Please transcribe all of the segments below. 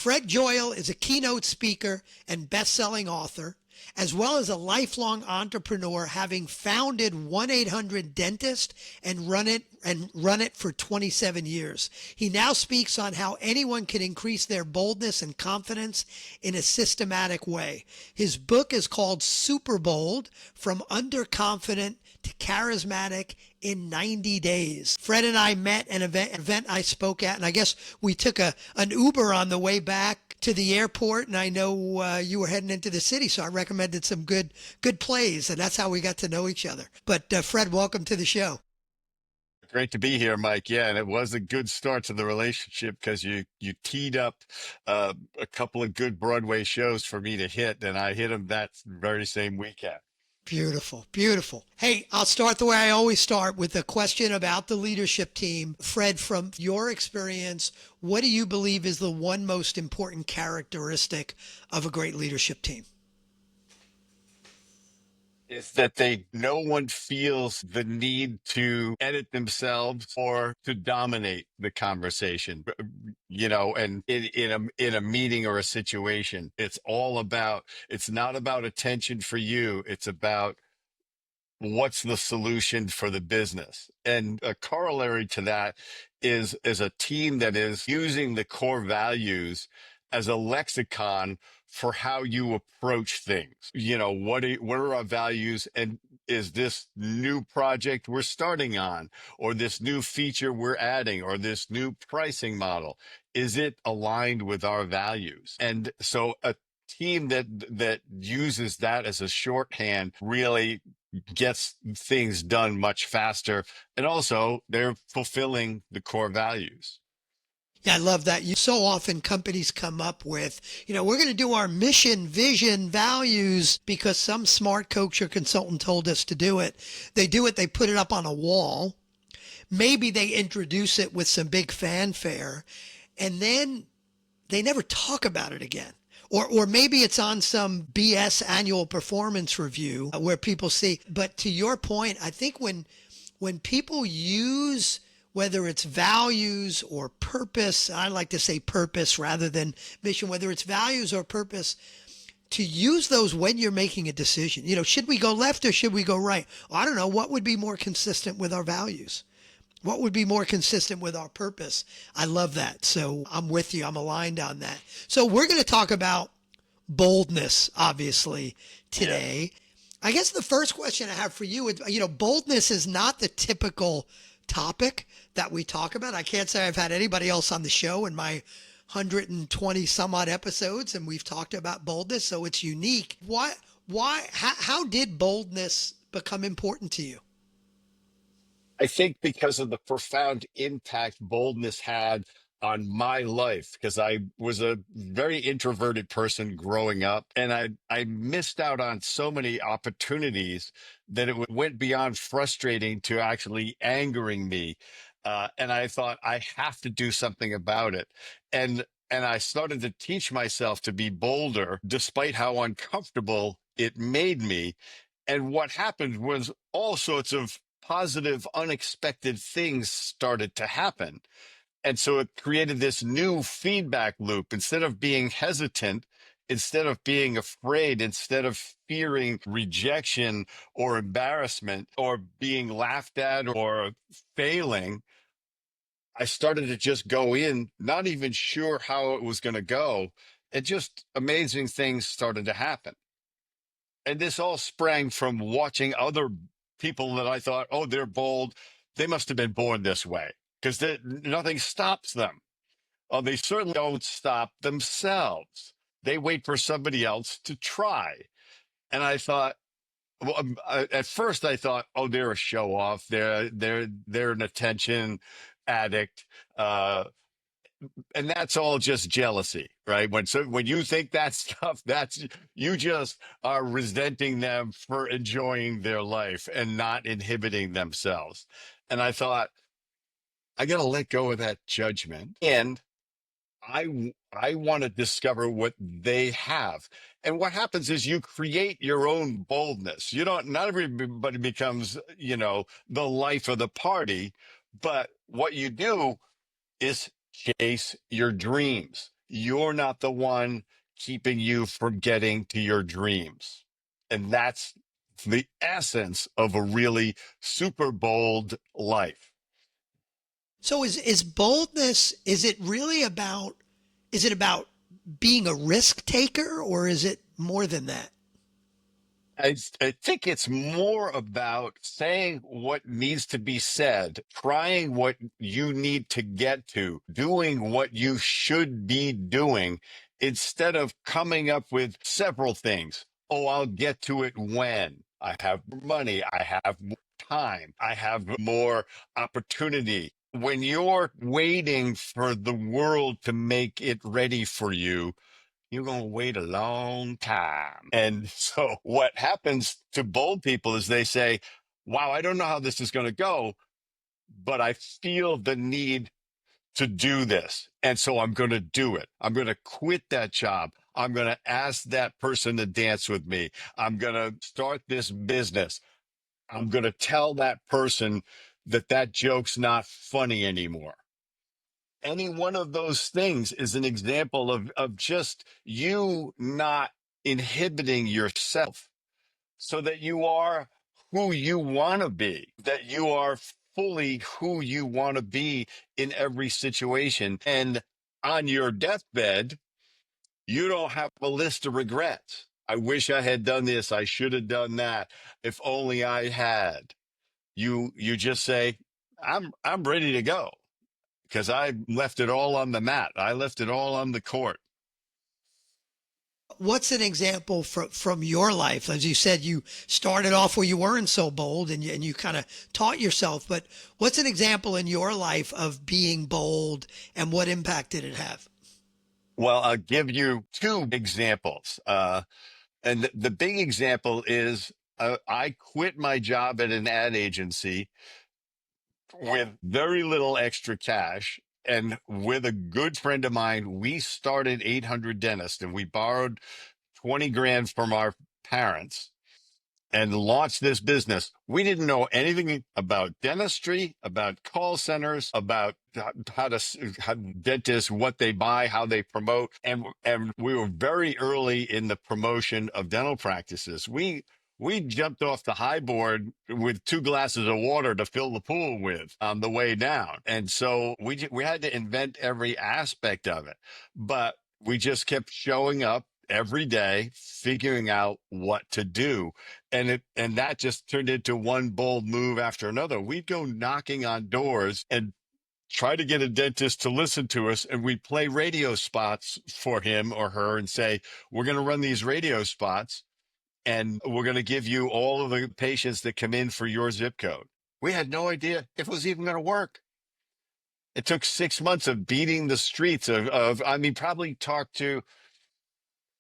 Fred Joyal is a keynote speaker and best-selling author, as well as a lifelong entrepreneur, having founded 1-800-Dentist and run it for 27 years. He now speaks on how anyone can increase their boldness and confidence in a systematic way. His book is called Super Bold: From Underconfident to Charismatic in 90 Days. Fred and I met at an event I spoke at, and I guess we took an Uber on the way back to the airport, and I know you were heading into the city, so I recommended some good plays, and that's how we got to know each other. But Fred, welcome to the show. Great to be here, Mike. Yeah, and it was a good start to the relationship because you teed up a couple of good Broadway shows for me to hit, and I hit them that very same weekend. Beautiful, beautiful. Hey, I'll start the way I always start, with a question about the leadership team. Fred, from your experience, what do you believe is the one most important characteristic of a great leadership team? Is that no one feels the need to edit themselves or to dominate the conversation, and in a meeting or a situation. It's not about attention for you. It's about what's the solution for the business. And a corollary to that is a team that is using the core values as a lexicon for how you approach things. What are our values, and is this new project we're starting on, or this new feature we're adding, or this new pricing model, is it aligned with our values? And so a team that uses that as a shorthand really gets things done much faster, and also they're fulfilling the core values. Yeah, I love that. So often companies come up with, we're going to do our mission, vision, values because some smart coach or consultant told us to do it. They do it, they put it up on a wall. Maybe they introduce it with some big fanfare, and then they never talk about it again. Or maybe it's on some BS annual performance review where people see. But to your point, I think when people use, whether it's values or purpose, I like to say purpose rather than mission, whether it's values or purpose, to use those when you're making a decision. Should we go left or should we go right? I don't know. What would be more consistent with our values? What would be more consistent with our purpose? I love that. So I'm with you. I'm aligned on that. So we're going to talk about boldness, obviously, today. Yeah. I guess the first question I have for you is, boldness is not the typical topic that we talk about. I can't say I've had anybody else on the show in my 120 some odd episodes, and we've talked about boldness, so it's unique. How did boldness become important to you? I think because of the profound impact boldness had on my life, because I was a very introverted person growing up, and I missed out on so many opportunities that it went beyond frustrating to actually angering me. And I thought, I have to do something about it. And I started to teach myself to be bolder, despite how uncomfortable it made me. And what happened was all sorts of positive, unexpected things started to happen. And so it created this new feedback loop. Instead of being hesitant, instead of being afraid, instead of fearing rejection or embarrassment or being laughed at or failing, I started to just go in, not even sure how it was going to go. And just amazing things started to happen. And this all sprang from watching other people that I thought, oh, they're bold. They must have been born this way, because nothing stops them. Oh, they certainly don't stop themselves. They wait for somebody else to try. And I thought, well, at first I thought, oh, they're a show off. They're an attention addict. And that's all just jealousy, right? When you think that stuff, that's, you just are resenting them for enjoying their life and not inhibiting themselves. And I thought, I got to let go of that judgment, and I want to discover what they have. And what happens is you create your own boldness. Not everybody becomes, the life of the party, but what you do is chase your dreams. you're not the one keeping you from getting to your dreams. And that's the essence of a really super bold life. So is boldness, is it about being a risk taker, or is it more than that? I think it's more about saying what needs to be said, trying what you need to get to, doing what you should be doing instead of coming up with several things. Oh, I'll get to it when I have money, I have more time, I have more opportunity. When you're waiting for the world to make it ready for you, you're going to wait a long time. And so what happens to bold people is they say, wow, I don't know how this is going to go, but I feel the need to do this. And so I'm going to do it. I'm going to quit that job. I'm going to ask that person to dance with me. I'm going to start this business. I'm going to tell that person that that joke's not funny anymore. Any one of those things is an example of just you not inhibiting yourself so that you are who you want to be, that you are fully who you want to be in every situation. And on your deathbed, you don't have a list of regrets. I wish I had done this. I should have done that. If only I had. You just say, I'm ready to go because I left it all on the mat. I left it all on the court. What's an example from your life? As you said, you started off where you weren't so bold, and you kind of taught yourself. But what's an example in your life of being bold, and what impact did it have? Well, I'll give you two examples. And the big example is I quit my job at an ad agency with very little extra cash. And with a good friend of mine, we started 800 Dentists, and we borrowed 20 grand from our parents and launched this business. We didn't know anything about dentistry, about call centers, about how dentists, what they buy, how they promote. And we were very early in the promotion of dental practices. We jumped off the high board with 2 glasses of water to fill the pool with on the way down. And so we had to invent every aspect of it. But we just kept showing up every day, figuring out what to do. And that just turned into one bold move after another. We'd go knocking on doors and try to get a dentist to listen to us, and we'd play radio spots for him or her and say, we're going to run these radio spots, and we're going to give you all of the patients that come in for your zip code. We had no idea if it was even going to work. It took 6 months of beating the streets I mean, probably talked to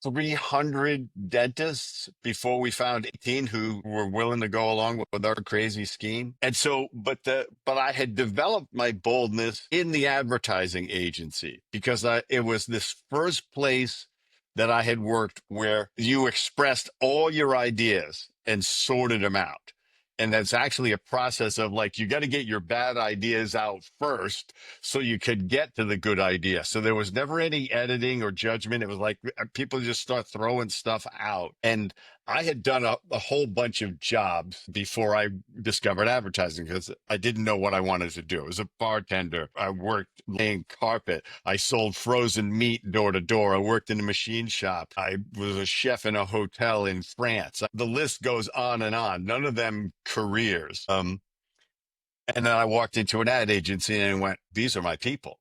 300 dentists before we found 18 who were willing to go along with our crazy scheme. And so, but I had developed my boldness in the advertising agency because it was this first place that I had worked where you expressed all your ideas and sorted them out. And that's actually a process of like, you got to get your bad ideas out first so you could get to the good idea. So there was never any editing or judgment. It was like people just start throwing stuff out. And I had done a whole bunch of jobs before I discovered advertising because I didn't know what I wanted to do. I was a bartender. I worked laying carpet. I sold frozen meat door to door. I worked in a machine shop. I was a chef in a hotel in France. The list goes on and on. None of them careers. And then I walked into an ad agency and went, these are my people.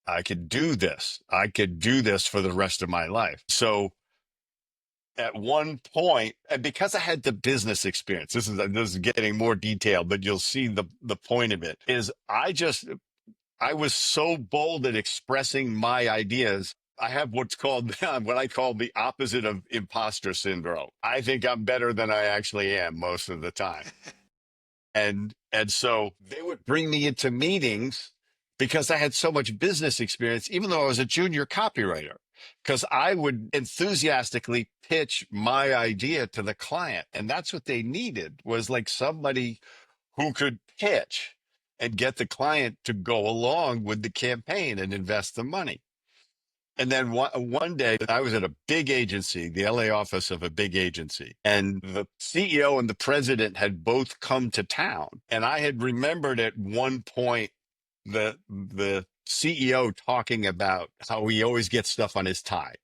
I could do this. I could do this for the rest of my life. So at one point, and because I had the business experience, this is getting more detailed, but you'll see the point of it is I was so bold at expressing my ideas. I have what's called what I call the opposite of imposter syndrome. I think I'm better than I actually am most of the time. And so they would bring me into meetings because I had so much business experience, even though I was a junior copywriter, because I would enthusiastically pitch my idea to the client. And that's what they needed was like somebody who could pitch and get the client to go along with the campaign and invest the money. And then one day I was at a big agency, the LA office of a big agency, and the CEO and the president had both come to town. And I had remembered at one point the CEO talking about how he always gets stuff on his tie.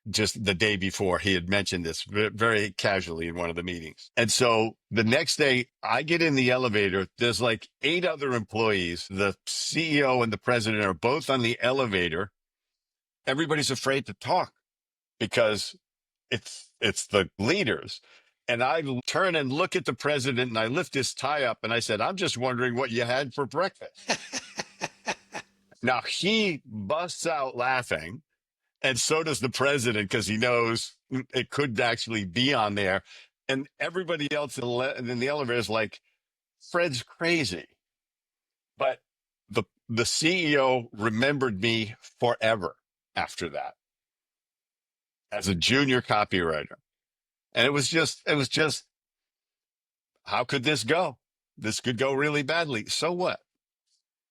Just the day before, he had mentioned this very casually in one of the meetings. And so the next day, I get in the elevator. There's like 8 other employees. The CEO and the president are both on the elevator. Everybody's afraid to talk because it's the leaders. And I turn and look at the president and I lift his tie up and I said, "I'm just wondering what you had for breakfast." Now he busts out laughing, and so does the president because he knows it could actually be on there. And everybody else in the elevator is like, "Fred's crazy." But the CEO remembered me forever after that as a junior copywriter. And it was just, how could this go? This could go really badly. So what?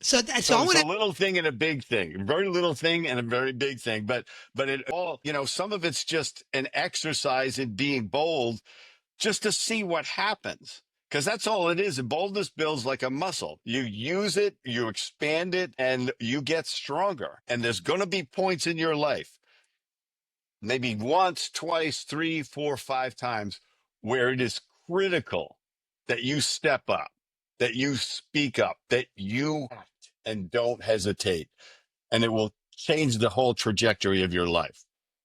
So So I it's want a to. little thing and a big thing, a very little thing and a very big thing. But it all, some of it's just an exercise in being bold just to see what happens. Because that's all it is. And boldness builds like a muscle. You use it, you expand it, and you get stronger. And there's going to be points in your life, maybe once, twice, 3, 4, 5 times, where it is critical that you step up, that you speak up, that you act and don't hesitate. And it will change the whole trajectory of your life.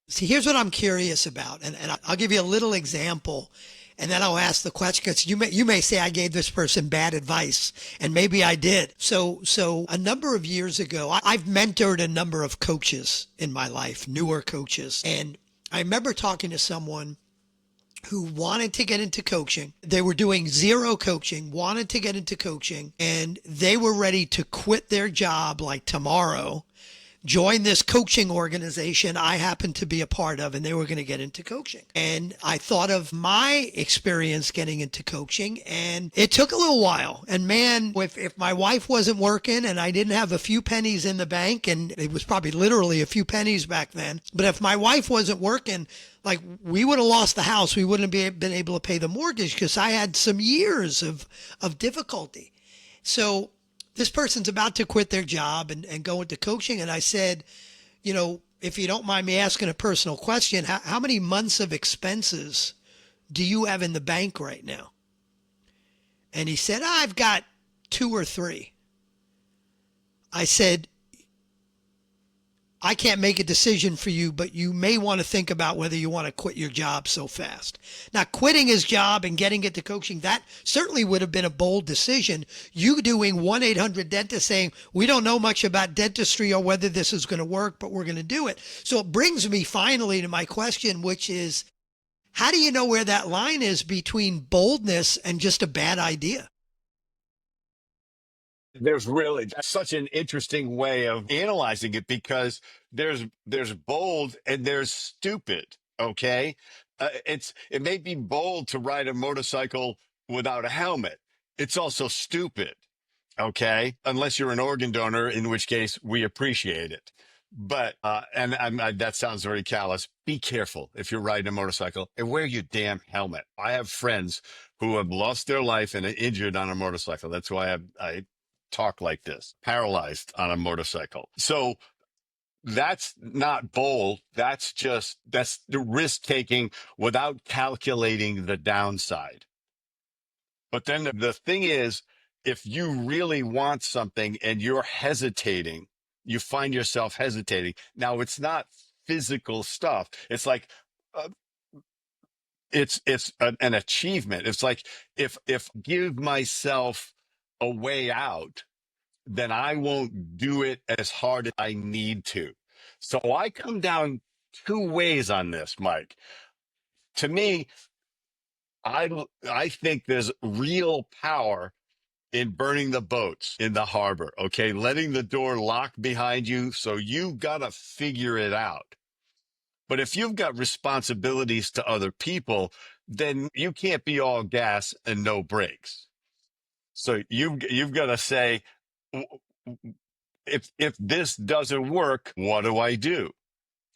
See, here's what I'm curious about, and I'll give you a little example, and then I'll ask the question, because you may say I gave this person bad advice, and maybe I did. So a number of years ago, I've mentored a number of coaches in my life, newer coaches, and I remember talking to someone who wanted to get into coaching. They were doing zero coaching, wanted to get into coaching, and they were ready to quit their job like tomorrow, join this coaching organization I happened to be a part of, and they were going to get into coaching. And I thought of my experience getting into coaching, and it took a little while. And man, if my wife wasn't working and I didn't have a few pennies in the bank, and it was probably literally a few pennies back then, but if my wife wasn't working, like, we would have lost the house. We wouldn't have been able to pay the mortgage because I had some years of difficulty. So this person's about to quit their job and go into coaching. And I said, if you don't mind me asking a personal question, how many months of expenses do you have in the bank right now? And he said, I've got 2 or 3. I said, I can't make a decision for you, but you may want to think about whether you want to quit your job so fast. Now, quitting his job and getting into coaching, that certainly would have been a bold decision. You doing 1-800-DENTIST saying, we don't know much about dentistry or whether this is going to work, but we're going to do it. So it brings me finally to my question, which is, how do you know where that line is between boldness and just a bad idea? There's really that's such an interesting way of analyzing it because there's bold and there's stupid. Okay, it may be bold to ride a motorcycle without a helmet. It's also stupid. Okay, unless you're an organ donor, in which case we appreciate it. But that sounds very callous. Be careful if you're riding a motorcycle and wear your damn helmet. I have friends who have lost their life and are injured on a motorcycle. That's why I talk like this, paralyzed on a motorcycle. So that's not bold. That's the risk taking without calculating the downside. But then the thing is, if you really want something and you're hesitating, you find yourself hesitating. Now, it's not physical stuff. It's like, uh, an achievement. It's like, if give myself a way out, then I won't do it as hard as I need to. So I come down 2 ways on this, Mike. To me, I think there's real power in burning the boats in the harbor, okay? Letting the door lock behind you. So you got to figure it out. But if you've got responsibilities to other people, then you can't be all gas and no brakes. So you've got to say, if this doesn't work, what do I do?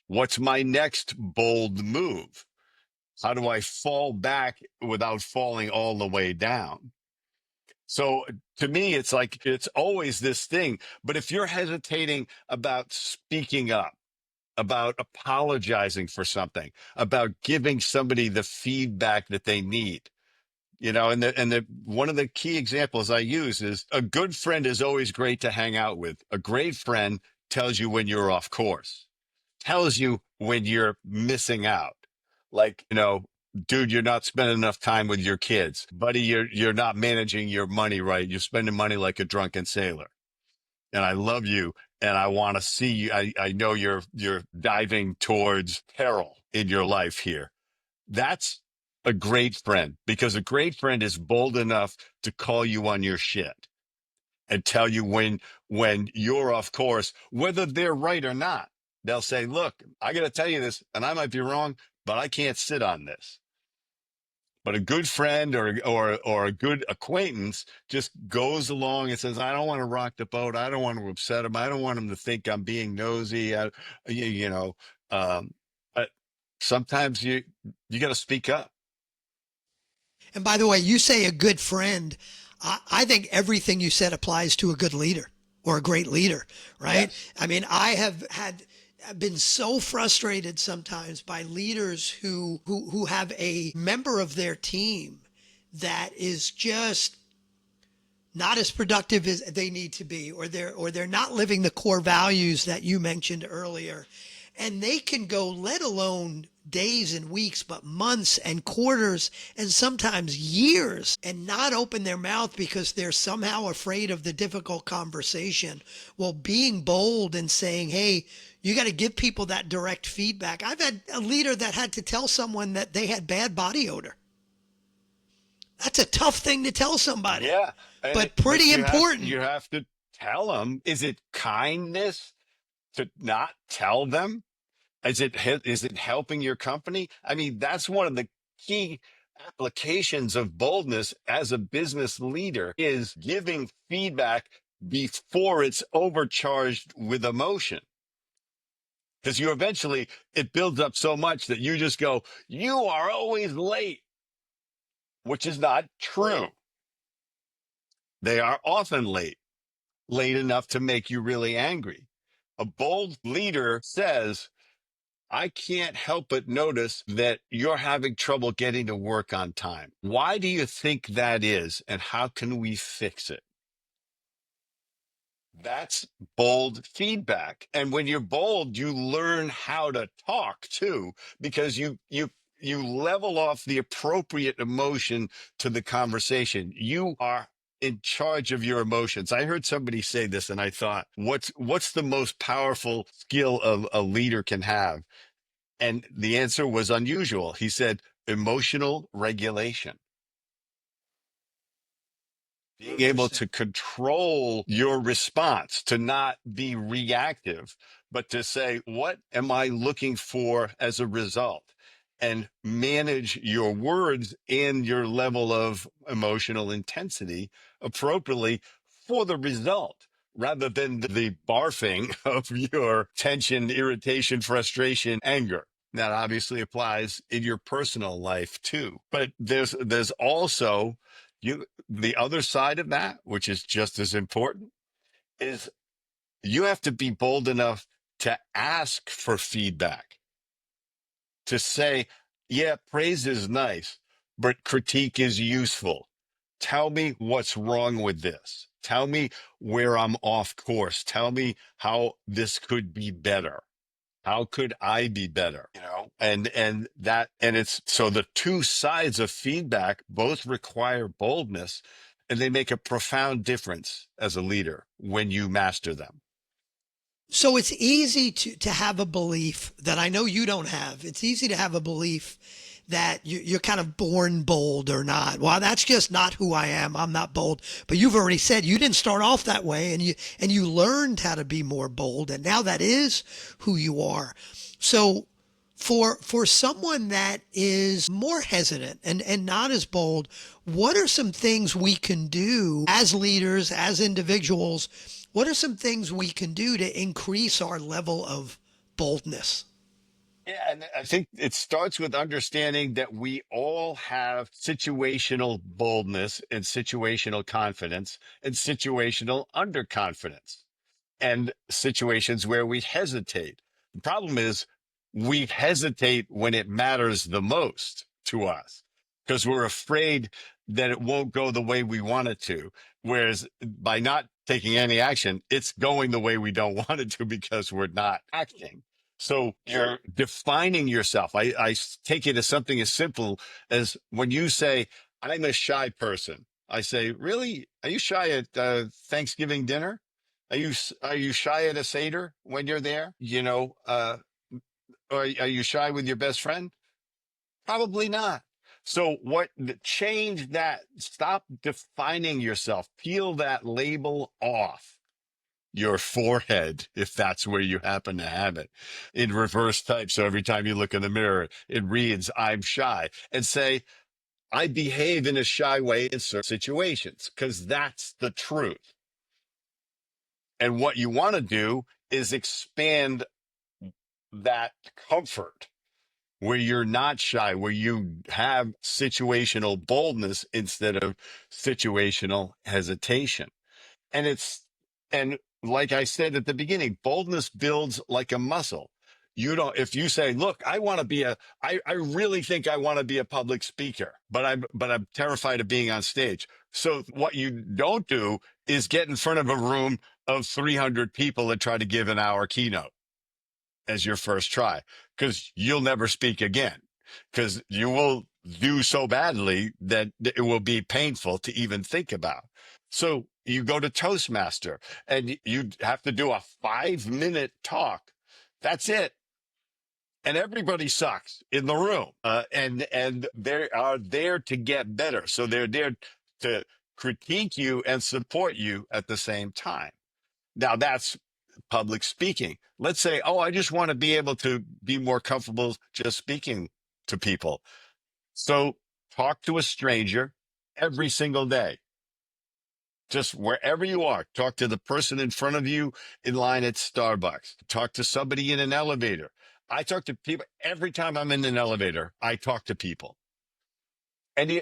What's my next bold move? How do I fall back without falling all the way down? So to me, it's like it's always this thing. But if you're hesitating about speaking up, about apologizing for something, about giving somebody the feedback that they need, and the one of the key examples I use is a good friend is always great to hang out with. A great friend tells you when you're off course, tells you when you're missing out. Like, dude, you're not spending enough time with your kids. Buddy, you're not managing your money right. You're spending money like a drunken sailor. And I love you and I want to see you. I know you're diving towards peril in your life here. That's a great friend, because a great friend is bold enough to call you on your shit and tell you when you're off course, whether they're right or not. They'll say, look, I got to tell you this, and I might be wrong, but I can't sit on this. But a good friend or a good acquaintance just goes along and says, I don't want to rock the boat. I don't want to upset him. I don't want him to think I'm being nosy. You know, but sometimes you got to speak up. And by the way, you say a good friend. I think everything you said applies to a good leader or a great leader, right? Yes. I mean, I've been so frustrated sometimes by leaders who have a member of their team that is just not as productive as they need to be, or they're not living the core values that you mentioned earlier. And they can go, let alone days and weeks, but months and quarters and sometimes years, and not open their mouth because they're somehow afraid of the difficult conversation. Well, being bold and saying, hey, you got to give people that direct feedback. I've had a leader that had to tell someone that they had bad body odor. That's a tough thing to tell somebody, Yeah. but pretty important. You have to tell them. Is it kindness to not tell them? Is it helping your company? I mean, that's one of the key applications of boldness as a business leader, is giving feedback before it's overcharged with emotion. Because it builds up so much that you just go, you are always late, which is not true. They are often late enough to make you really angry. A bold leader says, I can't help but notice that you're having trouble getting to work on time. Why do you think that is? And how can we fix it? That's bold feedback. And when you're bold, you learn how to talk too, because you level off the appropriate emotion to the conversation. You are in charge of your emotions. I heard somebody say this and I thought, what's the most powerful skill a leader can have? And the answer was unusual. He said, emotional regulation. Being able Interesting. to control your response, to not be reactive, but to say, what am I looking for as a result? And manage your words and your level of emotional intensity appropriately for the result, rather than the barfing of your tension, irritation, frustration, anger. That obviously applies in your personal life too. But there's also the other side of that, which is just as important, is you have to be bold enough to ask for feedback, to say, yeah, praise is nice, but critique is useful. Tell me what's wrong with this. Tell me where I'm off course. Tell me how this could be better. How could I be better? And it's so the two sides of feedback both require boldness, and they make a profound difference as a leader when you master them. So it's easy to have a belief that I know you don't have. It's easy to have a belief that you're kind of born bold or not. Well, that's just not who I am. I'm not bold. But you've already said you didn't start off that way, and you learned how to be more bold, and now that is who you are. So for someone that is more hesitant and not as bold, what are some things we can do as leaders, as individuals? What are some things we can do to increase our level of boldness? Yeah, and I think it starts with understanding that we all have situational boldness and situational confidence and situational underconfidence and situations where we hesitate. The problem is we hesitate when it matters the most to us because we're afraid that it won't go the way we want it to. Whereas by not taking any action, it's going the way we don't want it to because we're not acting. So you're defining yourself. I take it as something as simple as when you say, I'm a shy person. I say, really? Are you shy at Thanksgiving dinner? Are you shy at a Seder when you're there? Or are you shy with your best friend? Probably not. So change that? Stop defining yourself. Peel that label off your forehead, if that's where you happen to have it, in reverse type. So every time you look in the mirror, it reads, I'm shy, and say, I behave in a shy way in certain situations, because that's the truth. And what you want to do is expand that comfort where you're not shy, where you have situational boldness instead of situational hesitation. And and like I said at the beginning, boldness builds like a muscle. You don't, if you say, look, I really think I want to be a public speaker, but I'm terrified of being on stage. So what you don't do is get in front of a room of 300 people and try to give an hour keynote as your first try, because you'll never speak again, because you will do so badly that it will be painful to even think about. So you go to Toastmaster and you have to do a 5-minute talk. That's it. And everybody sucks in the room. And they are there to get better. So they're there to critique you and support you at the same time. Now that's public speaking. Let's say, oh, I just want to be able to be more comfortable just speaking to people. So talk to a stranger every single day, just wherever you are. Talk to the person in front of you in line at Starbucks. Talk to somebody in an elevator. I talk to people every time I'm in an elevator. I talk to people. And you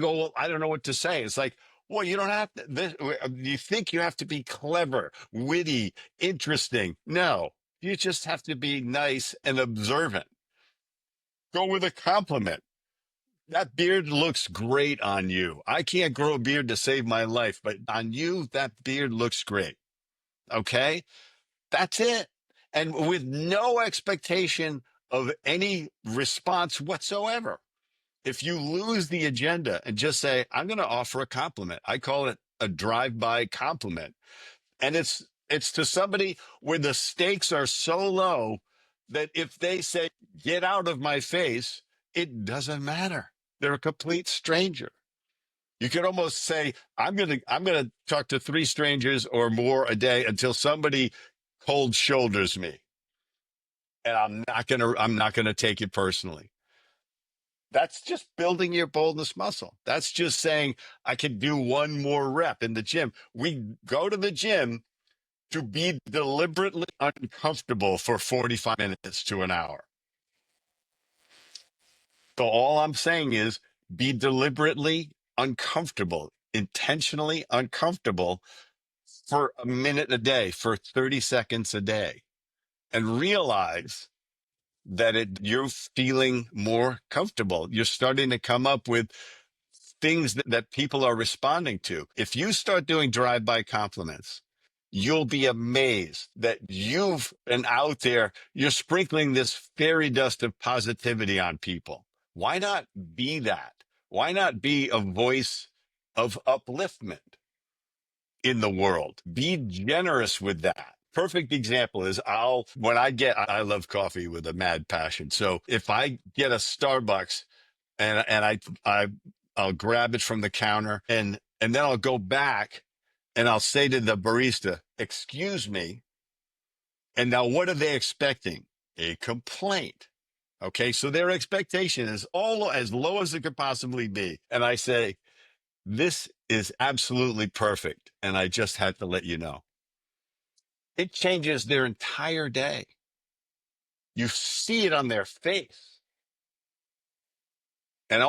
go, well, I don't know what to say. It's like, well, you don't have to. You think you have to be clever, witty, interesting? No, you just have to be nice and observant. Go with a compliment. That beard looks great on you. I can't grow a beard to save my life, but on you, that beard looks great. Okay, that's it. And with no expectation of any response whatsoever. If you lose the agenda and just say, I'm going to offer a compliment, I call it a drive-by compliment. And it's to somebody where the stakes are so low that if they say, get out of my face, it doesn't matter. They're a complete stranger. You could almost say, I'm going to talk to 3 strangers or more a day until somebody cold shoulders me. And I'm not going to take it personally. That's just building your boldness muscle. That's just saying, I can do one more rep in the gym. We go to the gym to be deliberately uncomfortable for 45 minutes to an hour. So all I'm saying is be deliberately uncomfortable, intentionally uncomfortable for a minute a day, for 30 seconds a day, and realize that you're feeling more comfortable. You're starting to come up with things that people are responding to. If you start doing drive-by compliments, you'll be amazed that you've been out there, you're sprinkling this fairy dust of positivity on people. Why not be that? Why not be a voice of upliftment in the world? Be generous with that. Perfect example is I love coffee with a mad passion. So if I get a Starbucks and I'll grab it from the counter and then I'll go back and I'll say to the barista, "Excuse me." And now what are they expecting? A complaint. Okay, so their expectation is all as low as it could possibly be. And I say, "This is absolutely perfect, and I just had to let you know." It changes their entire day. You see it on their face. And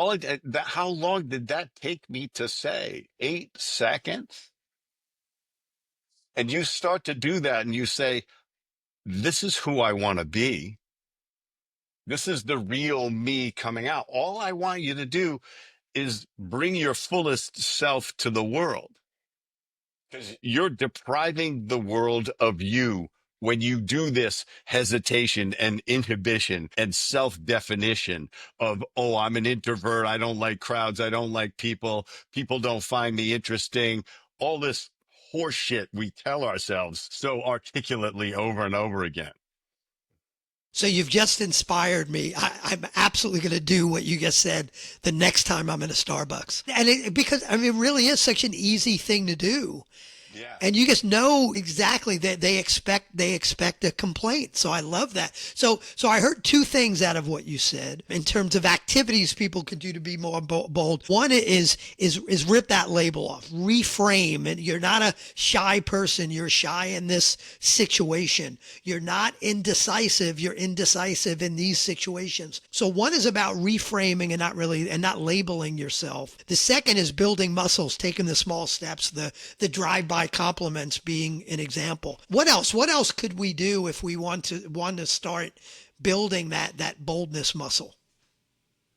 how long did that take me to say? 8 seconds? And you start to do that and you say, this is who I want to be. This is the real me coming out. All I want you to do is bring your fullest self to the world, because you're depriving the world of you when you do this hesitation and inhibition and self definition of, oh, I'm an introvert. I don't like crowds. I don't like people. People don't find me interesting. All this horseshit we tell ourselves so articulately over and over again. So you've just inspired me. I'm absolutely going to do what you just said the next time I'm in a Starbucks. And because I mean, it really is such an easy thing to do. Yeah. And you just know exactly that they expect a complaint. So I love that. So I heard two things out of what you said in terms of activities people could do to be more bold. One is rip that label off, reframe. And you're not a shy person. You're shy in this situation. You're not indecisive. You're indecisive in these situations. So one is about reframing and not labeling yourself. The second is building muscles, taking the small steps, the drive-by compliments being an example. What else? What else could we do if we want to start building that boldness muscle?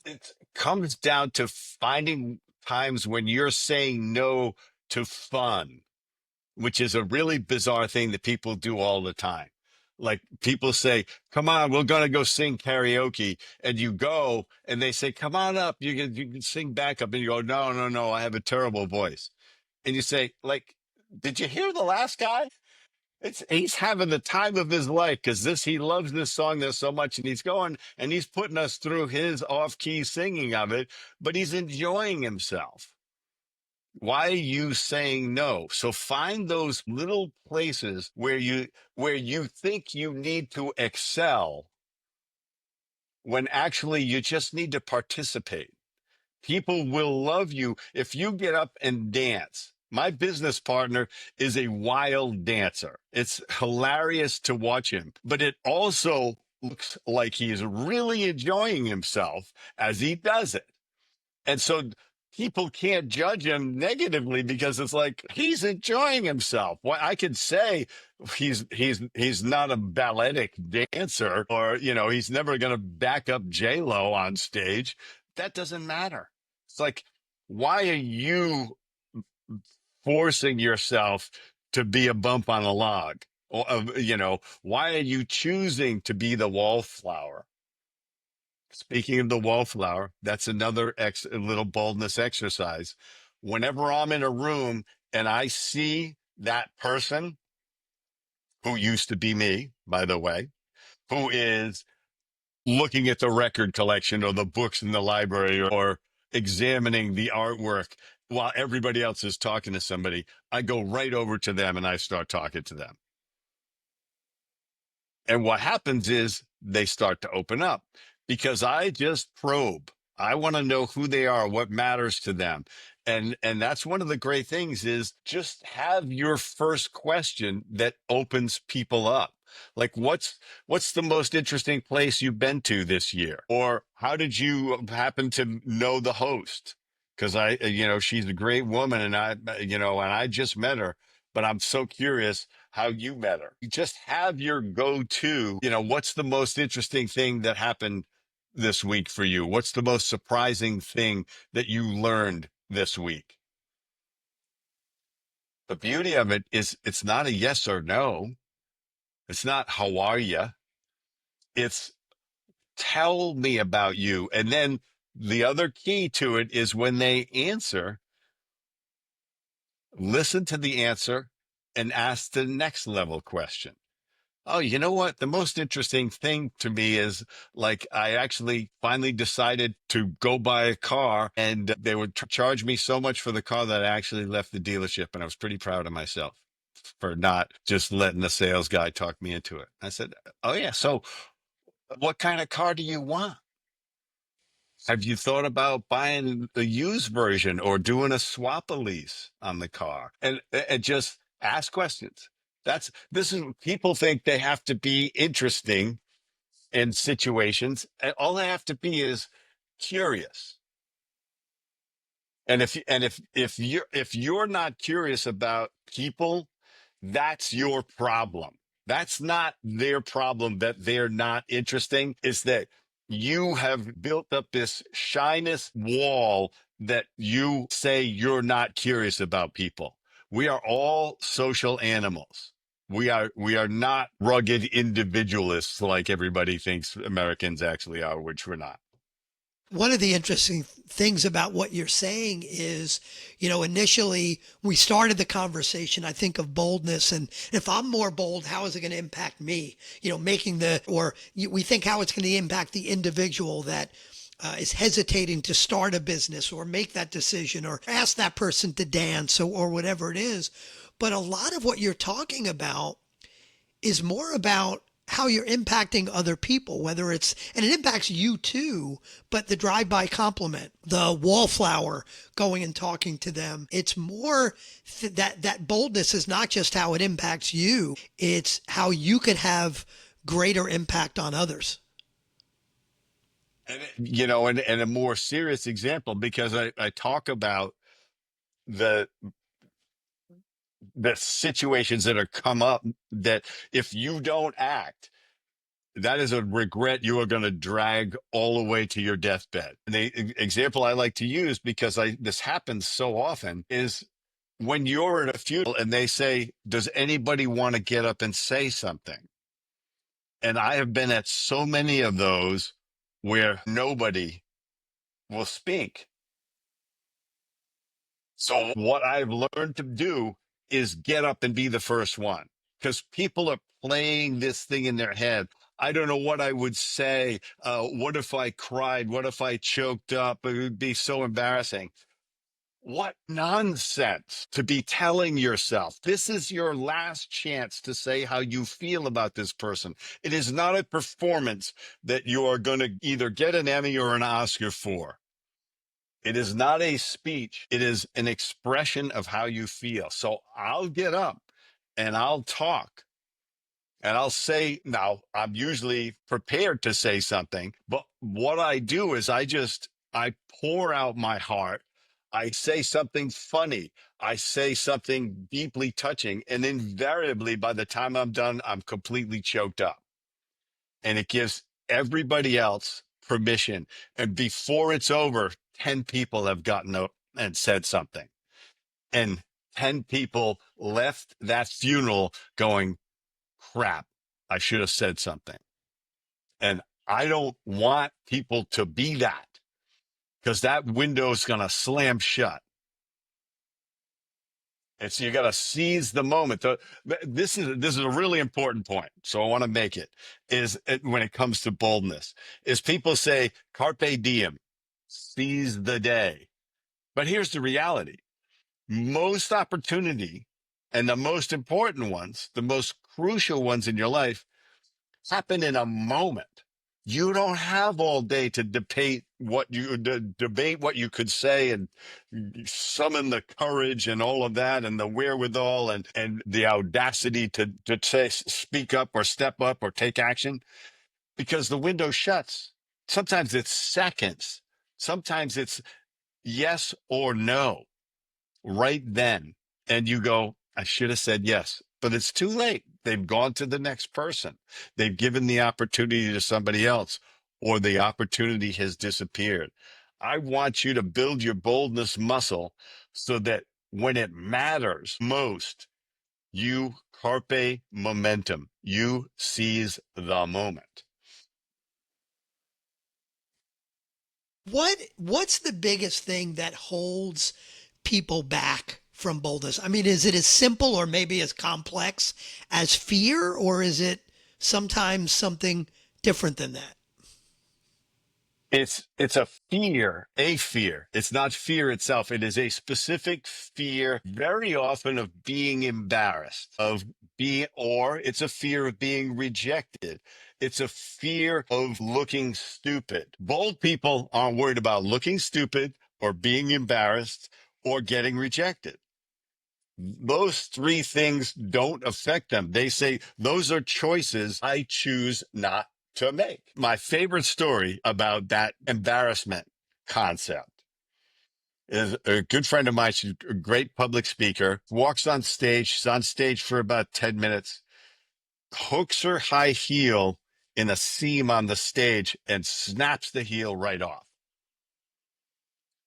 It comes down to finding times when you're saying no to fun, which is a really bizarre thing that people do all the time. Like people say, come on, we're going to go sing karaoke. And you go and they say, come on up. You can sing backup. And you go, no, no, no, I have a terrible voice. And you say, like, did you hear the last guy? He's having the time of his life because he loves this song there so much, and he's going and he's putting us through his off-key singing of it, but he's enjoying himself. Why are you saying no? So find those little places where you think you need to excel when actually you just need to participate. People will love you if you get up and dance. My business partner is a wild dancer. It's hilarious to watch him, but it also looks like he's really enjoying himself as he does it. And so people can't judge him negatively because it's like he's enjoying himself. Well, I could say he's not a balletic dancer, or he's never going to back up J Lo on stage. That doesn't matter. It's like, why are you forcing yourself to be a bump on a log? Or, why are you choosing to be the wallflower? Speaking of the wallflower, that's another little boldness exercise. Whenever I'm in a room and I see that person who used to be me, by the way, who is looking at the record collection or the books in the library, or examining the artwork while everybody else is talking to somebody, I go right over to them and I start talking to them. And what happens is they start to open up because I just probe. I want to know who they are, what matters to them. And that's one of the great things is just have your first question that opens people up. Like what's the most interesting place you've been to this year? Or how did you happen to know the host? Because she's a great woman, and I just met her, but I'm so curious how you met her. You just have your go-to, what's the most interesting thing that happened this week for you? What's the most surprising thing that you learned this week? The beauty of it is it's not a yes or no. It's not how are you? It's tell me about you. And then the other key to it is when they answer, listen to the answer and ask the next level question. Oh, you know what? The most interesting thing to me is, like, I actually finally decided to go buy a car, and they would charge me so much for the car that I actually left the dealership. And I was pretty proud of myself for not just letting the sales guy talk me into it. I said, oh, yeah. So what kind of car do you want? Have you thought about buying the used version or doing a swap a lease on the car? And just ask questions. This is, people think they have to be interesting in situations. And all I have to be is curious. And if you're not curious about people, that's your problem. That's not their problem that they're not interesting. It's that you have built up this shyness wall that you say you're not curious about people. We are all social animals. We are not rugged individualists like everybody thinks Americans actually are, which we're not. One of the interesting things about what you're saying is, initially we started the conversation, I think, of boldness. And if I'm more bold, how is it going to impact me? We think how it's going to impact the individual that is hesitating to start a business or make that decision or ask that person to dance or whatever it is. But a lot of what you're talking about is more about how you're impacting other people, and it impacts you too, but the drive-by compliment, the wallflower going and talking to them, it's more that boldness is not just how it impacts you, it's how you can have greater impact on others. And a more serious example, because I talk about the the situations that are come up that if you don't act, that is a regret you are going to drag all the way to your deathbed. And the example I like to use, because this happens so often, is when you're at a funeral and they say, does anybody want to get up and say something? And I have been at so many of those where nobody will speak. So what I've learned to do is get up and be the first one, because people are playing this thing in their head. I don't know what I would say. What if I cried? What if I choked up? It would be so embarrassing. What nonsense to be telling yourself. This is your last chance to say how you feel about this person. It is not a performance that you are going to either get an Emmy or an Oscar for. It is not a speech. It is an expression of how you feel. So I'll get up and I'll talk and I'll say, now I'm usually prepared to say something, but what I do is I pour out my heart. I say something funny. I say something deeply touching. And invariably, by the time I'm done, I'm completely choked up. And it gives everybody else permission. And before it's over, 10 people have gotten up and said something. And 10 people left that funeral going, crap, I should have said something. And I don't want people to be that, because that window is going to slam shut. And so you got to seize the moment. This is a really important point. So I want to make it when it comes to boldness is people say carpe diem, seize the day. But here's the reality. Most opportunity and the most important ones, the most crucial ones in your life happen in a moment. You don't have all day to debate what you could say and summon the courage and all of that and the wherewithal and the audacity to say, speak up or step up or take action, because the window shuts. Sometimes it's seconds. Sometimes it's yes or no right then. And you go, I should have said yes, but it's too late. They've gone to the next person. They've given the opportunity to somebody else, or the opportunity has disappeared. I want you to build your boldness muscle so that when it matters most, you carpe momentum, you seize the moment. What's the biggest thing that holds people back from boldness? I mean, is it as simple or maybe as complex as fear, or is it sometimes something different than that? It's a fear. It's not fear itself. It is a specific fear, very often of being embarrassed, or it's a fear of being rejected. It's a fear of looking stupid. Bold people aren't worried about looking stupid or being embarrassed or getting rejected. Those three things don't affect them. They say those are choices I choose not to make. My favorite story about that embarrassment concept is a good friend of mine. She's a great public speaker, walks on stage. She's on stage for about 10 minutes, hooks her high heel in a seam on the stage and snaps the heel right off.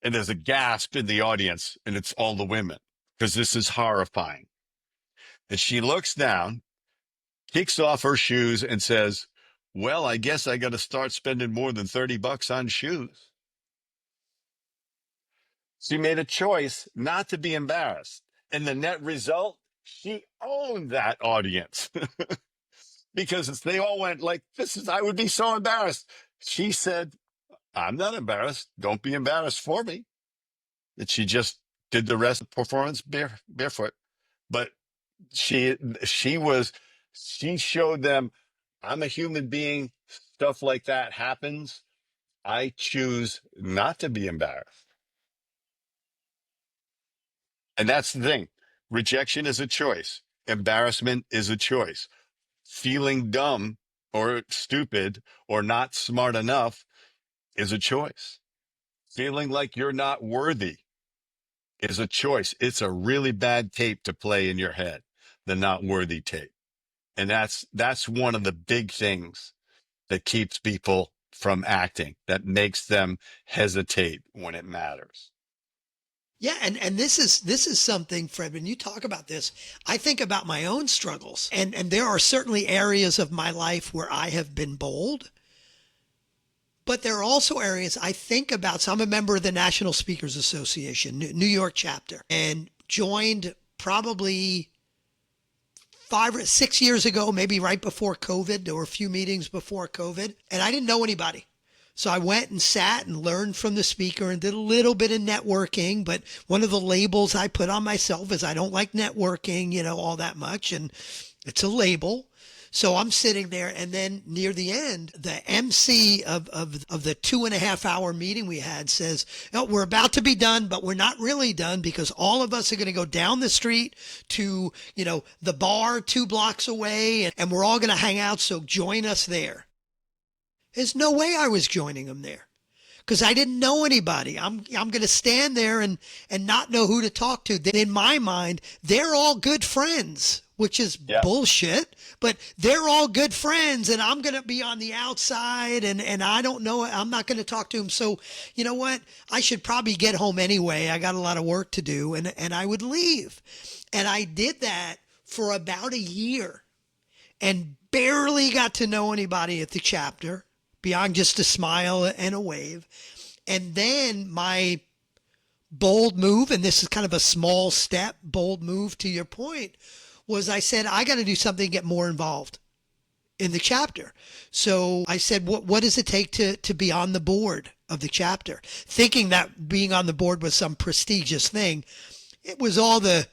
And there's a gasp in the audience, and it's all the women, because this is horrifying. And she looks down, kicks off her shoes, and says, well, I guess I got to start spending more than $30 on shoes. She made a choice not to be embarrassed. And the net result, she owned that audience because they all went like, I would be so embarrassed. She said, I'm not embarrassed. Don't be embarrassed for me. And she just did the rest of the performance barefoot. But she showed them, I'm a human being. Stuff like that happens. I choose not to be embarrassed. And that's the thing. Rejection is a choice. Embarrassment is a choice. Feeling dumb or stupid or not smart enough is a choice. Feeling like you're not worthy is a choice. It's a really bad tape to play in your head, the not worthy tape. And that's one of the big things that keeps people from acting, that makes them hesitate when it matters. Yeah, and this is something, Fred, when you talk about this, I think about my own struggles. And there are certainly areas of my life where I have been bold. But there are also areas I think about. So I'm a member of the National Speakers Association, New York chapter, and joined probably 5 or 6 years ago, maybe right before COVID. There were a few meetings before COVID, and I didn't know anybody. So I went and sat and learned from the speaker and did a little bit of networking. But one of the labels I put on myself is I don't like networking, all that much. And it's a label. So I'm sitting there, and then near the end, the MC of the 2.5 hour meeting we had says, oh, we're about to be done, but we're not really done because all of us are going to go down the street to, the bar 2 blocks away, and we're all going to hang out. So join us there. There's no way I was joining them there because I didn't know anybody. I'm going to stand there and not know who to talk to. In my mind, they're all good friends, which is bullshit, but they're all good friends, and I'm going to be on the outside, and I don't know. I'm not going to talk to them. So you know what? I should probably get home anyway. I got a lot of work to do, and I would leave. And I did that for about a year and barely got to know anybody at the chapter beyond just a smile and a wave. And then my bold move, and this is kind of a small step, bold move to your point, was I said, I got to do something to get more involved in the chapter. So I said, what does it take to be on the board of the chapter? Thinking that being on the board was some prestigious thing. It was all the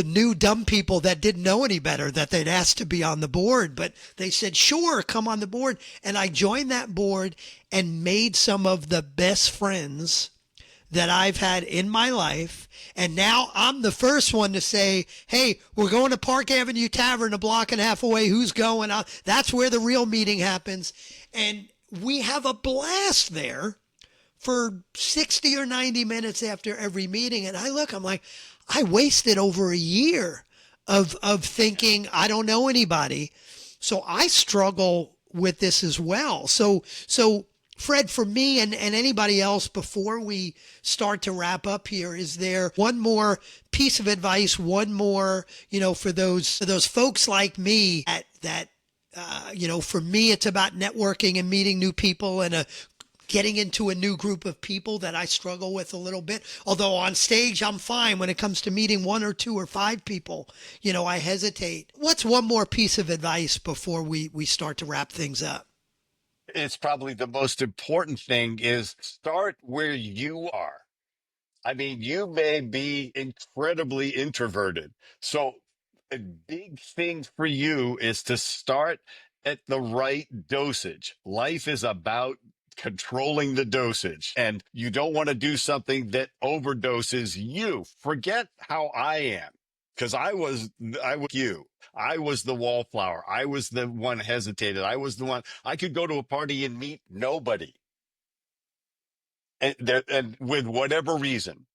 new dumb people that didn't know any better that they'd asked to be on the board, but they said, sure, come on the board. And I joined that board and made some of the best friends that I've had in my life. And now I'm the first one to say, hey, we're going to Park Avenue Tavern a block and a half away. Who's going? That's where the real meeting happens. And we have a blast there for 60 or 90 minutes after every meeting. And I'm like, I wasted over a year of thinking I don't know anybody. So I struggle with this as well. So Fred, for me and anybody else, before we start to wrap up here, is there one more piece of advice, one more, for those folks like me that for me, it's about networking and meeting new people and getting into a new group of people that I struggle with a little bit. Although on stage, I'm fine. When it comes to meeting 1 or 2 or 5 people, I hesitate. What's one more piece of advice before we start to wrap things up? It's probably the most important thing is start where you are. I mean, you may be incredibly introverted. So a big thing for you is to start at the right dosage. Life is about controlling the dosage, and you don't want to do something that overdoses you. Forget how I am. because I was you. I was the wallflower. I was the one hesitated. I was the one. I could go to a party and meet nobody, and with whatever reason,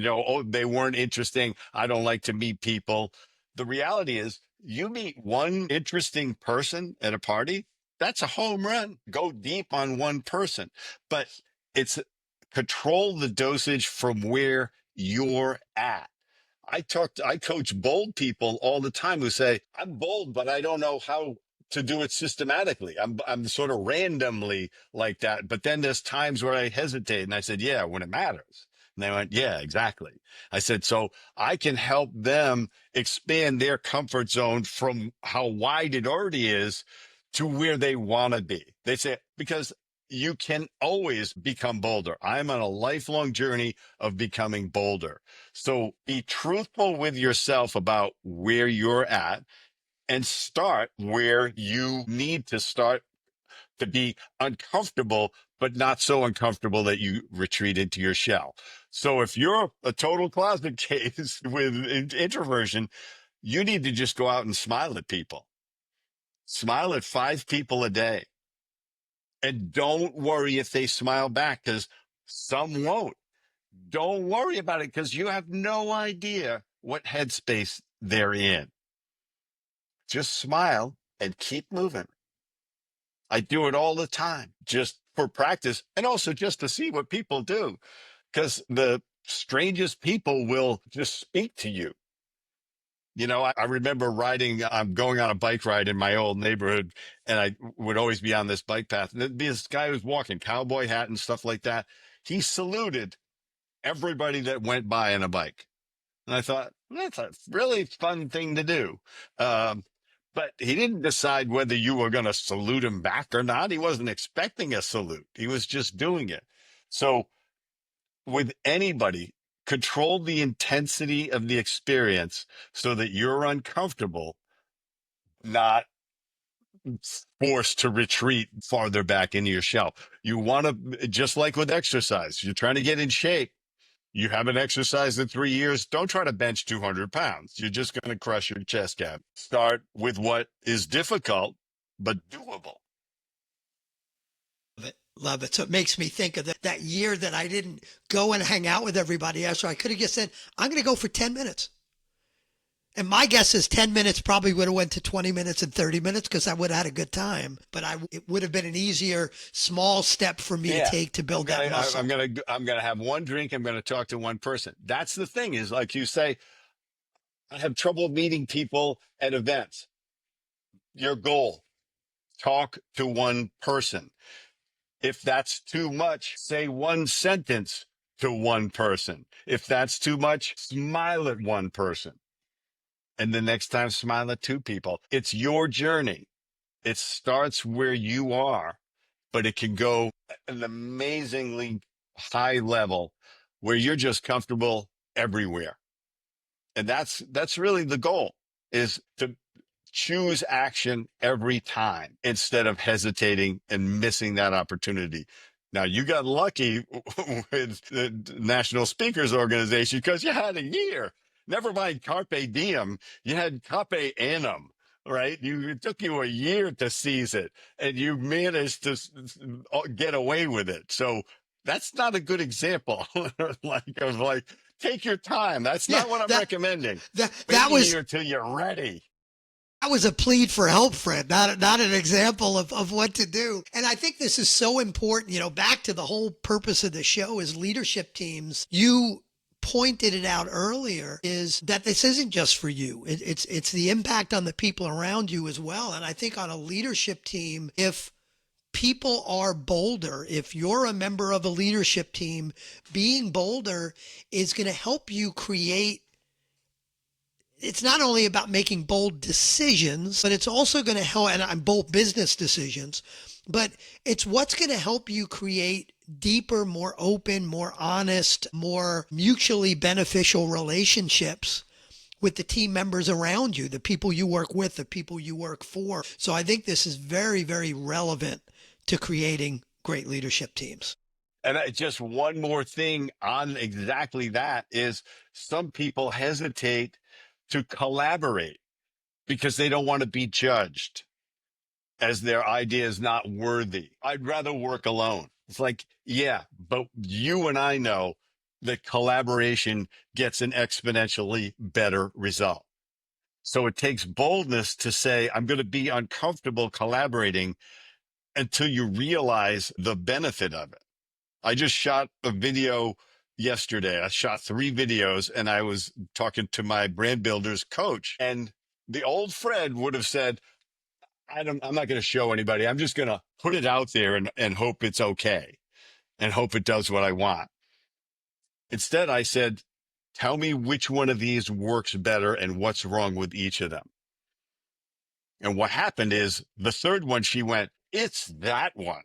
oh, they weren't interesting. I don't like to meet people. The reality is, you meet one interesting person at a party, that's a home run. Go deep on one person, but it's control the dosage from where you're at. I coach bold people all the time who say, I'm bold, but I don't know how to do it systematically. I'm sort of randomly like that. But then there's times where I hesitate and I said, yeah, when it matters. And they went, yeah, exactly. I said, so I can help them expand their comfort zone from how wide it already is to where they want to be. They say, because you can always become bolder. I'm on a lifelong journey of becoming bolder. So be truthful with yourself about where you're at and start where you need to start to be uncomfortable, but not so uncomfortable that you retreat into your shell. So if you're a total closet case with introversion, you need to just go out and smile at people. Smile at 5 people a day. And don't worry if they smile back, because some won't. Don't worry about it, because you have no idea what headspace they're in. Just smile and keep moving. I do it all the time, just for practice and also just to see what people do, because the strangest people will just speak to you. I remember I'm going on a bike ride in my old neighborhood, and I would always be on this bike path. And there'd be this guy who's walking, cowboy hat and stuff like that. He saluted everybody that went by on a bike. And I thought, that's a really fun thing to do. Um, but he didn't decide whether you were going to salute him back or not. He wasn't expecting a salute. He was just doing it. So with anybody, control the intensity of the experience so that you're uncomfortable, not forced to retreat farther back into your shell. You want to, just like with exercise, you're trying to get in shape. You haven't exercised in 3 years. Don't try to bench 200 pounds. You're just going to crush your chest cavity. Start with what is difficult, but doable. Love it. Love it. So it makes me think of that year that I didn't go and hang out with everybody after. I could have just said, I'm going to go for 10 minutes. And my guess is 10 minutes probably would have went to 20 minutes and 30 minutes because I would have had a good time. But it would have been an easier, small step for me to take to build that muscle. I'm gonna have one drink. I'm gonna talk to one person. That's the thing. Is like you say, I have trouble meeting people at events. Your goal: talk to one person. If that's too much, say one sentence to one person. If that's too much, smile at one person. And the next time, smile at 2 people. It's your journey. It starts where you are, but it can go an amazingly high level where you're just comfortable everywhere. And that's really the goal, is to choose action every time instead of hesitating and missing that opportunity. Now, you got lucky with the National Speakers Organization because you had a year. Never mind carpe diem, you had carpe annum, right? It took you a year to seize it, and you managed to get away with it. So that's not a good example. like take your time. That's Yeah, not what I'm recommending. that Wait a was year till you're ready. that was a plead for help, Fred, not an example of what to do. And I think this is so important, back to the whole purpose of the show is leadership teams. You pointed it out earlier, is that this isn't just for you. It's the impact on the people around you as well. And I think on a leadership team, if people are bolder, if you're a member of a leadership team, being bolder is going to help you create. It's not only about making bold decisions, but it's also going to help, and bold business decisions, but it's what's going to help you create deeper, more open, more honest, more mutually beneficial relationships with the team members around you, the people you work with, the people you work for. So I think this is very, very relevant to creating great leadership teams. And just one more thing on exactly that is some people hesitate to collaborate because they don't want to be judged as their idea is not worthy. I'd rather work alone. It's like, yeah, but you and I know that collaboration gets an exponentially better result. So it takes boldness to say, I'm going to be uncomfortable collaborating until you realize the benefit of it. I just shot a video yesterday. I shot 3 videos and I was talking to my brand builders coach, and the old Fred would have said, I'm not going to show anybody. I'm just going to put it out there and hope it's okay and hope it does what I want. Instead, I said, tell me which one of these works better and what's wrong with each of them. And what happened is the third one, she went, it's that one,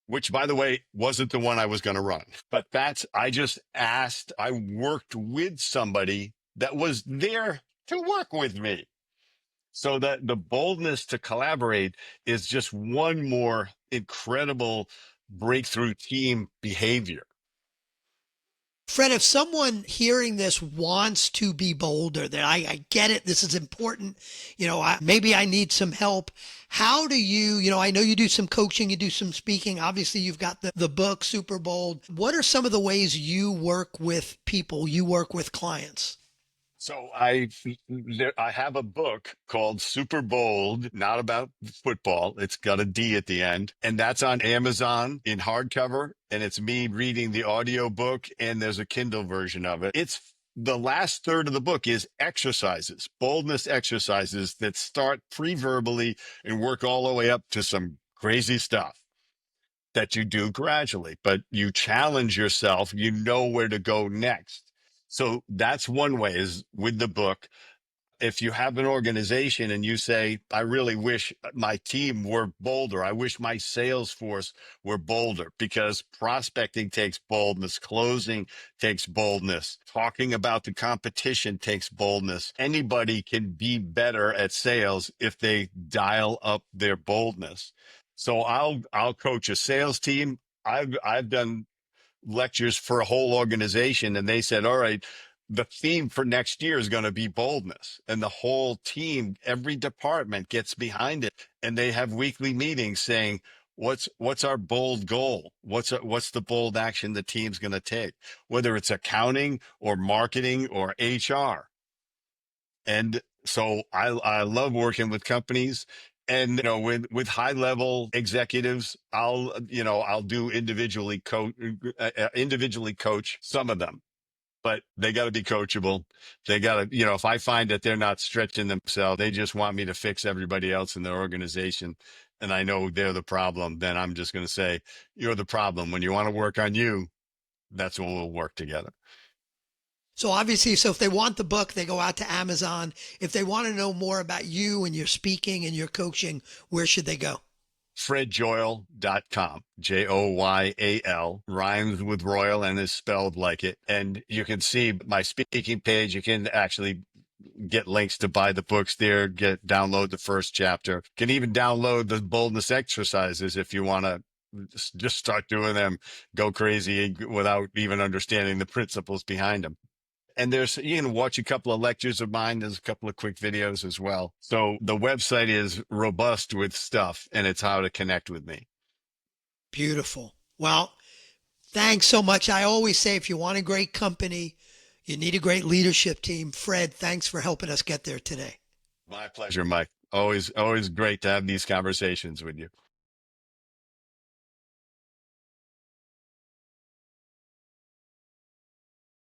which, by the way, wasn't the one I was going to run. But I just asked, I worked with somebody that was there to work with me. So that the boldness to collaborate is just one more incredible breakthrough team behavior. Fred, if someone hearing this wants to be bolder, that I get it, this is important, maybe I need some help. How do you, I know you do some coaching, you do some speaking. Obviously, you've got the book, Super Bold. What are some of the ways you work with people, you work with clients? So I have a book called Super Bold, not about football. It's got a D at the end, and that's on Amazon in hardcover. And it's me reading the audio book, and there's a Kindle version of it. It's the last third of the book is exercises, boldness exercises that start pre-verbally and work all the way up to some crazy stuff that you do gradually, but you challenge yourself, you know where to go next. So that's one way is with the book. If you have an organization and you say, I really wish my team were bolder. I wish my sales force were bolder, because prospecting takes boldness. Closing takes boldness. Talking about the competition takes boldness. Anybody can be better at sales if they dial up their boldness. So I'll coach a sales team. I've done lectures for a whole organization, and they said, all right, the theme for next year is going to be boldness, and the whole team, every department gets behind it, and they have weekly meetings saying, what's our bold goal? What's the bold action the team's going to take, whether it's accounting or marketing or HR. And so I love working with companies. And with high level executives, I'll do individually coach some of them, but they got to be coachable. They got to, if I find that they're not stretching themselves, they just want me to fix everybody else in their organization, and I know they're the problem, then I'm just going to say, you're the problem. When you want to work on you, that's when we'll work together. So obviously, if they want the book, they go out to Amazon. If they want to know more about you and your speaking and your coaching, where should they go? FredJoyal.com, Joyal, rhymes with royal and is spelled like it. And you can see my speaking page. You can actually get links to buy the books there, download the first chapter. Can even download the boldness exercises if you want to just start doing them, go crazy without even understanding the principles behind them. And you can watch a couple of lectures of mine. There's a couple of quick videos as well. So the website is robust with stuff, and it's how to connect with me. Beautiful. Well, thanks so much. I always say, if you want a great company, you need a great leadership team. Fred, thanks for helping us get there today. My pleasure, Mike. Always great to have these conversations with you.